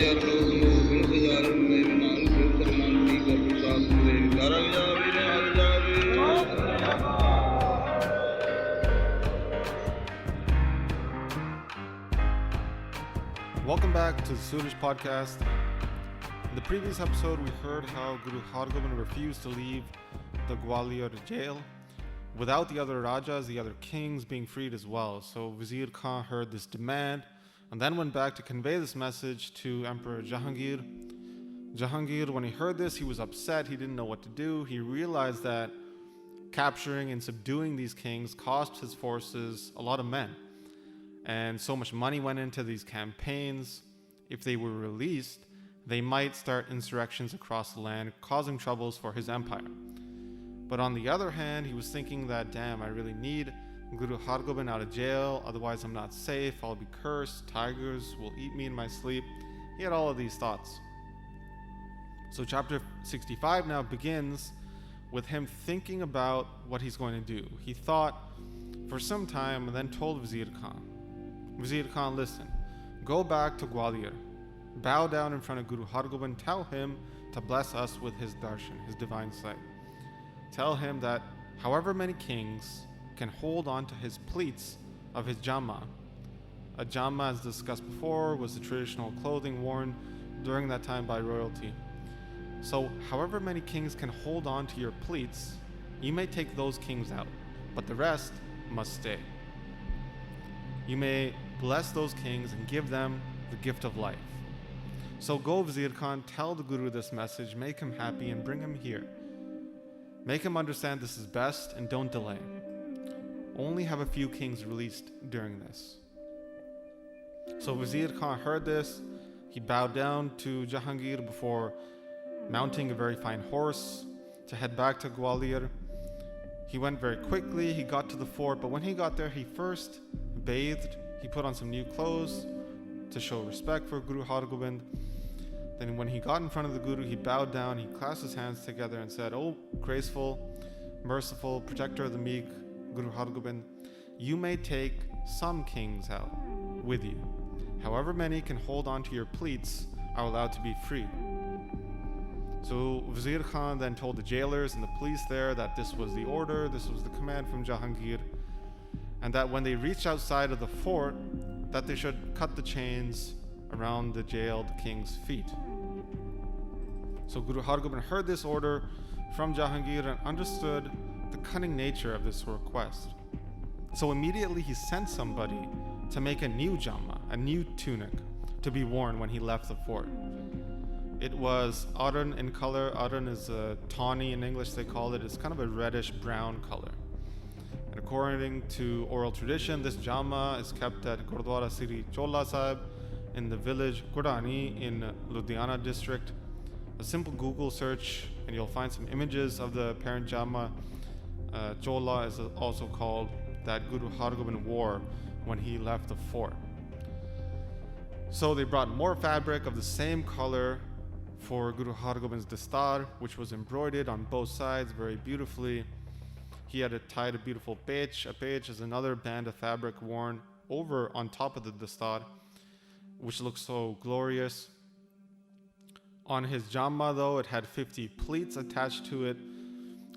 Welcome back to the Suraj Podcast. In the previous episode, we heard how Guru Hargobind refused to leave the Gwalior jail without the other Rajas, the other kings, being freed as well. So Vizier Khan heard this demand and then went back to convey this message to Emperor Jahangir. Jahangir, when he heard this, he was upset. He didn't know what to do. He realized that capturing and subduing these kings cost his forces a lot of men. And so much money went into these campaigns. If they were released, they might start insurrections across the land, causing troubles for his empire. But on the other hand, he was thinking that, damn, I really need Guru Hargobind out of jail, otherwise I'm not safe, I'll be cursed, tigers will eat me in my sleep. He had all of these thoughts. So chapter 65 now begins with him thinking about what he's going to do. He thought for some time and then told Vizier Khan, Vizier Khan, listen, go back to Gwalior, bow down in front of Guru Hargobind, tell him to bless us with his darshan, his divine sight. Tell him that however many kings can hold on to his pleats of his jamma. A jamma, as discussed before, was the traditional clothing worn during that time by royalty. So however many kings can hold on to your pleats, you may take those kings out, but the rest must stay. You may bless those kings and give them the gift of life. So go, Vizier Khan, tell the Guru this message, make him happy and bring him here. Make him understand this is best and don't delay. Only have a few kings released during this. So Vizier Khan heard this. He bowed down to Jahangir before mounting a very fine horse to head back to Gwalior. He went very quickly. He got to the fort, but when he got there, he first bathed. He put on some new clothes to show respect for Guru Hargobind. Then when he got in front of the Guru, he bowed down, he clasped his hands together and said, "Oh, graceful, merciful, protector of the meek, Guru Hargobind, you may take some kings out with you. However many can hold on to your pleats are allowed to be free." So Vizier Khan then told the jailers and the police there that this was the order, this was the command from Jahangir, and that when they reached outside of the fort, that they should cut the chains around the jailed king's feet. So Guru Hargobind heard this order from Jahangir and understood the cunning nature of this request. So immediately he sent somebody to make a new jamma, a new tunic, to be worn when he left the fort. It was auburn in color. Auburn is a tawny in English, they call it. It's kind of a reddish brown color. And according to oral tradition, this jamma is kept at Gurdwara Sri Chola Sahib in the village Gurdani in Ludhiana district. A simple Google search and you'll find some images of the parent jamma. Chola is also called that Guru Hargobind wore when he left the fort. So they brought more fabric of the same color for Guru Hargobind's dastar, which was embroidered on both sides very beautifully. He had tied a beautiful pech. A pech is another band of fabric worn over on top of the dastar, which looks so glorious. On his jamma, though, it had 50 pleats attached to it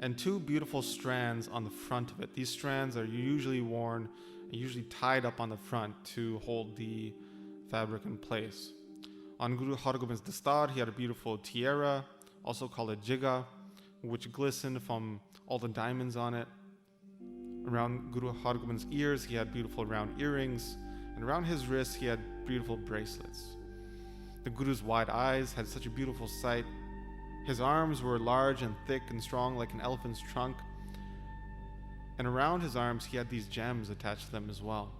and two beautiful strands on the front of it. These strands are usually worn and usually tied up on the front to hold the fabric in place. On Guru Hargobind's dastar, he had a beautiful tiara, also called a jiga, which glistened from all the diamonds on it. Around Guru Hargobind's ears, he had beautiful round earrings, and around his wrists, he had beautiful bracelets. The Guru's wide eyes had such a beautiful sight. His arms were large and thick and strong like an elephant's trunk. And around his arms, he had these gems attached to them as well.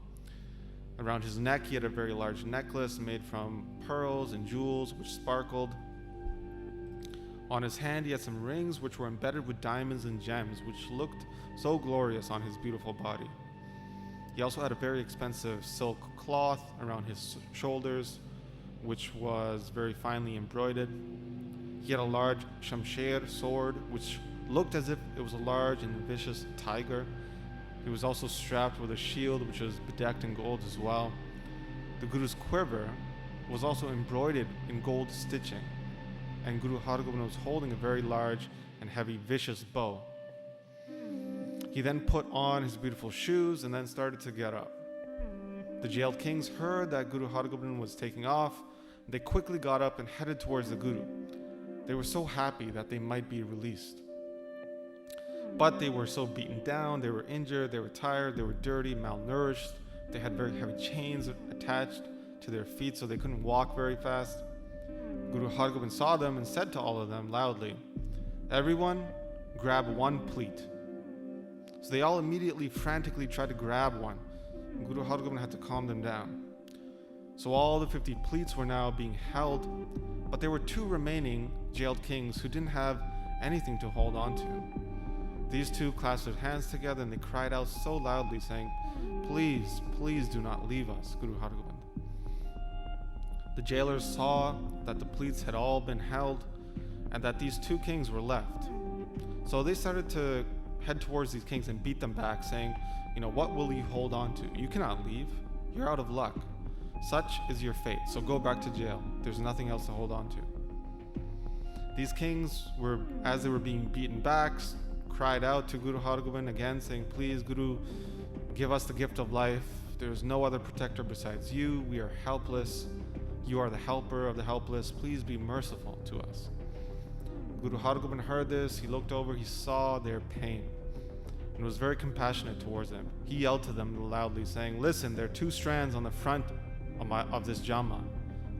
Around his neck, he had a very large necklace made from pearls and jewels which sparkled. On his hand, he had some rings which were embedded with diamonds and gems, which looked so glorious on his beautiful body. He also had a very expensive silk cloth around his shoulders, which was very finely embroidered. He had a large shamsher sword, which looked as if it was a large and vicious tiger. He was also strapped with a shield, which was bedecked in gold as well. The Guru's quiver was also embroidered in gold stitching, and Guru Hargobind was holding a very large and heavy vicious bow. He then put on his beautiful shoes and then started to get up. The jailed kings heard that Guru Hargobind was taking off. They quickly got up and headed towards the Guru. They were so happy that they might be released. But they were so beaten down, they were injured, they were tired, they were dirty, malnourished. They had very heavy chains attached to their feet, so they couldn't walk very fast. Guru Hargobind saw them and said to all of them loudly, "Everyone, grab one pleat." So they all immediately frantically tried to grab one. Guru Hargobind had to calm them down. So all the 50 pleats were now being held, but there were 2 remaining jailed kings who didn't have anything to hold on to. These 2 clasped their hands together and they cried out so loudly, saying, "Please, please do not leave us, Guru Hargobind." The jailers saw that the pleats had all been held and that these 2 kings were left. So they started to head towards these kings and beat them back, saying, "What will you hold on to? You cannot leave. You're out of luck. Such is your fate, so go back to jail. There's nothing else to hold on to." These kings were, as they were being beaten back, cried out to Guru Hargobind again, saying, "Please, Guru, give us the gift of life. There's no other protector besides you. We are helpless. You are the helper of the helpless. Please be merciful to us." Guru Hargobind heard this. He looked over, he saw their pain, and was very compassionate towards them. He yelled to them loudly, saying, "Listen, there are 2 strands on the front of this Jama.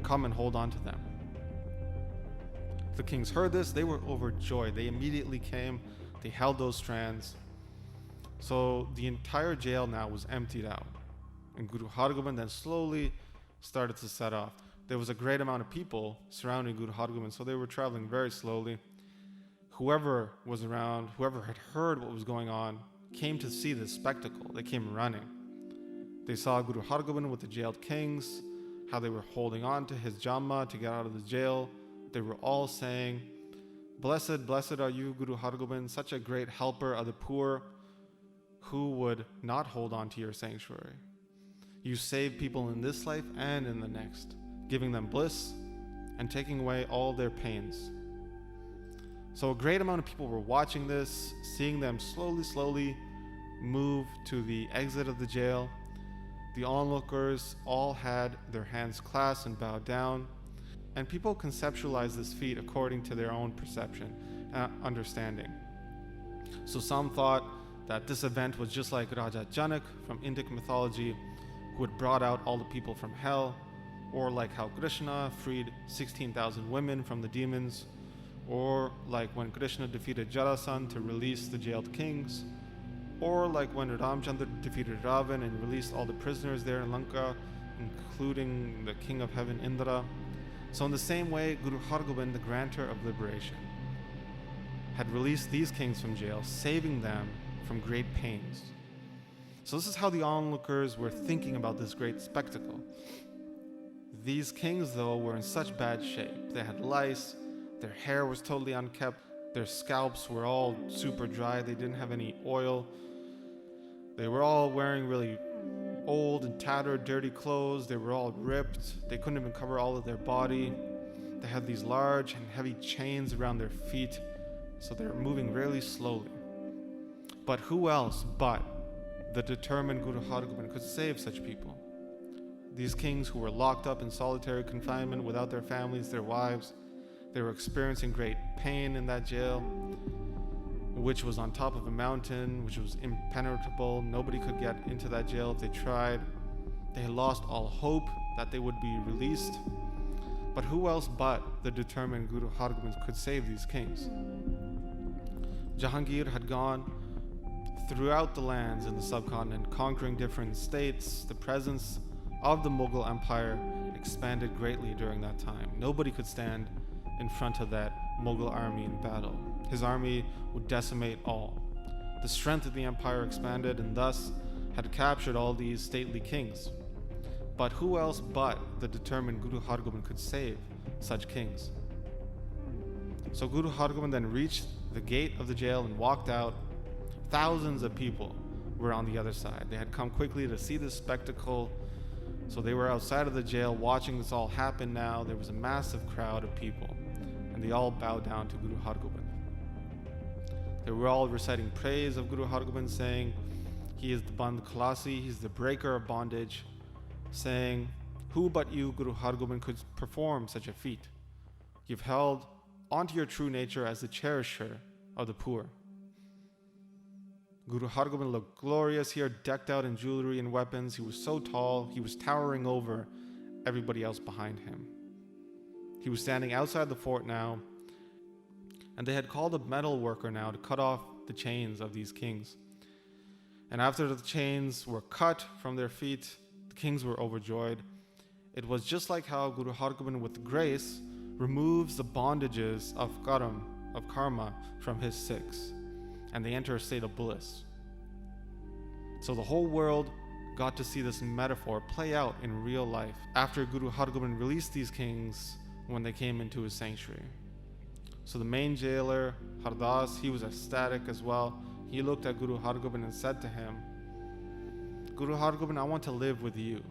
Come and hold on to them." The kings heard this. They were overjoyed. They immediately came. They held those strands. So the entire jail now was emptied out, and Guru Hargobind then slowly started to set off. There was a great amount of people surrounding Guru Hargobind, so they were traveling very slowly. Whoever was around, whoever had heard what was going on, came to see this spectacle. They came running. They saw Guru Hargobind with the jailed kings, how they were holding on to his Jama to get out of the jail. They were all saying, "Blessed, blessed are you, Guru Hargobind, such a great helper of the poor. Who would not hold on to your sanctuary? You save people in this life and in the next, giving them bliss and taking away all their pains." So a great amount of people were watching this, seeing them slowly move to the exit of the jail. The onlookers all had their hands clasped and bowed down, and people conceptualized this feat according to their own perception and understanding. So some thought that this event was just like Raja Janak from Indic mythology, who had brought out all the people from hell, or like how Krishna freed 16,000 women from the demons, or like when Krishna defeated Jarasandha to release the jailed kings, or like when Ramchandra defeated Ravan and released all the prisoners there in Lanka, including the king of heaven Indra. So in the same way, Guru Hargobind, the grantor of liberation, had released these kings from jail, saving them from great pains. So this is how the onlookers were thinking about this great spectacle. These kings, though, were in such bad shape. They had lice, their hair was totally unkempt, their scalps were all super dry, they didn't have any oil. They were all wearing really old and tattered, dirty clothes. They were all ripped. They couldn't even cover all of their body. They had these large and heavy chains around their feet, so they were moving really slowly. But who else but the determined Guru Hargobind could save such people? These kings who were locked up in solitary confinement without their families, their wives, they were experiencing great pain in that jail, which was on top of a mountain, which was impenetrable. Nobody could get into that jail if they tried. They had lost all hope that they would be released. But who else but the determined Guru Hargobind could save these kings? Jahangir had gone throughout the lands in the subcontinent, conquering different states. The presence of the Mughal Empire expanded greatly during that time. Nobody could stand in front of that Mughal army in battle. His army would decimate all. The strength of the empire expanded and thus had captured all these stately kings. But who else but the determined Guru Hargobind could save such kings? So Guru Hargobind then reached the gate of the jail and walked out. Thousands of people were on the other side. They had come quickly to see this spectacle. So they were outside of the jail watching this all happen now. There was a massive crowd of people, and they all bowed down to Guru Hargobind. They were all reciting praise of Guru Hargobind, saying, "He is the Band Khalasi, he's the breaker of bondage," saying, "Who but you, Guru Hargobind, could perform such a feat? You've held onto your true nature as the cherisher of the poor." Guru Hargobind looked glorious here, decked out in jewelry and weapons. He was so tall, he was towering over everybody else behind him. He was standing outside the fort now, and they had called a metal worker now to cut off the chains of these kings. And after the chains were cut from their feet, the kings were overjoyed. It was just like how Guru Hargobind with grace removes the bondages of karma from his Sikhs, and they enter a state of bliss. So the whole world got to see this metaphor play out in real life after Guru Hargobind released these kings when they came into his sanctuary. So the main jailer, Hardas, he was ecstatic as well. He looked at Guru Hargobind and said to him, "Guru Hargobind, I want to live with you.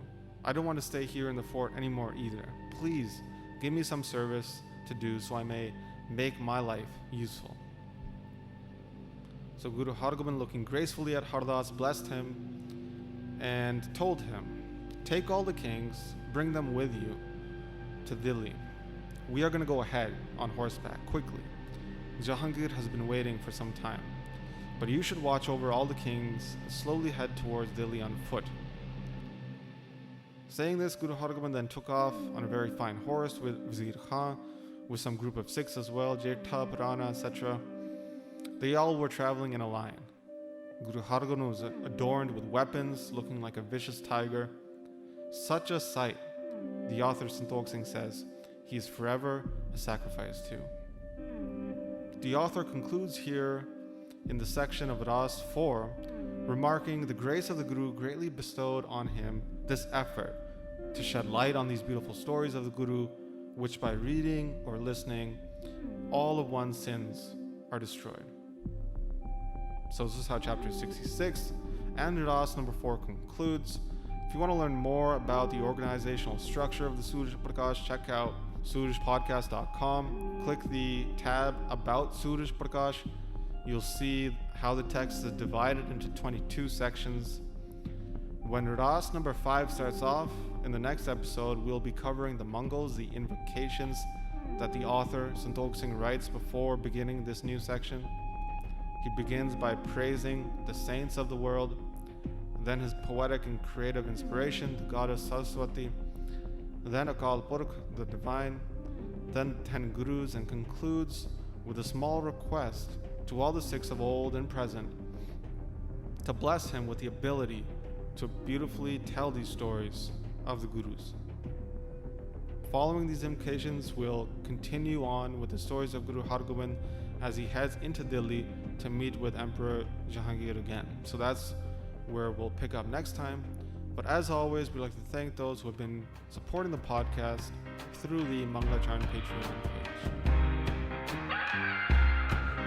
I don't want to stay here in the fort anymore either. Please give me some service to do so I may make my life useful." So Guru Hargobind, looking gracefully at Hardas, blessed him and told him, "Take all the kings, bring them with you to Delhi. We are going to go ahead on horseback quickly. Jahangir has been waiting for some time, but you should watch over all the kings and slowly head towards Delhi on foot." Saying this, Guru Hargobind then took off on a very fine horse with Vizir Khan, with some group of Sikhs as well, Jetha, Purana, etc. They all were traveling in a line. Guru Hargobind was adorned with weapons, looking like a vicious tiger. Such a sight, the author Santokh Singh says, he is forever a sacrifice to. The author concludes here in the section of Raas 4, remarking the grace of the Guru greatly bestowed on him this effort to shed light on these beautiful stories of the Guru, which by reading or listening, all of one's sins are destroyed. So this is how chapter 66 and Raas number 4 concludes. If you want to learn more about the organizational structure of the Suraj Prakash, check out surajpodcast.com. Click the tab about Suraj Prakash. You'll see how the text is divided into 22 sections. When Raas number 5 starts off, in the next episode, we'll be covering the Mangals, the invocations that the author Santokh Singh writes before beginning this new section. He begins by praising the saints of the world, then his poetic and creative inspiration, the goddess Saraswati, then Akal Purkh, the divine, then 10 gurus, and concludes with a small request to all the Sikhs of old and present to bless him with the ability to beautifully tell these stories of the gurus. Following these invocations, we'll continue on with the stories of Guru Hargobind as he heads into Delhi to meet with Emperor Jahangir again. So that's where we'll pick up next time. But as always, we'd like to thank those who have been supporting the podcast through the Mangalacharn Patreon page.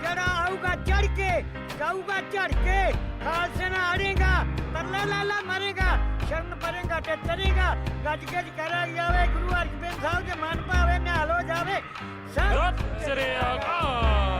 जरा आऊगा चढ़ के जाऊगा चढ़ के खालसे ना हारेगा तरला लाला मरेगा शरण परेगा ते तरेगा गज गज करा जावे गुरु हरगोबिंद साहब जे मन पावे निहाल हो जावे सत श्री अकाल।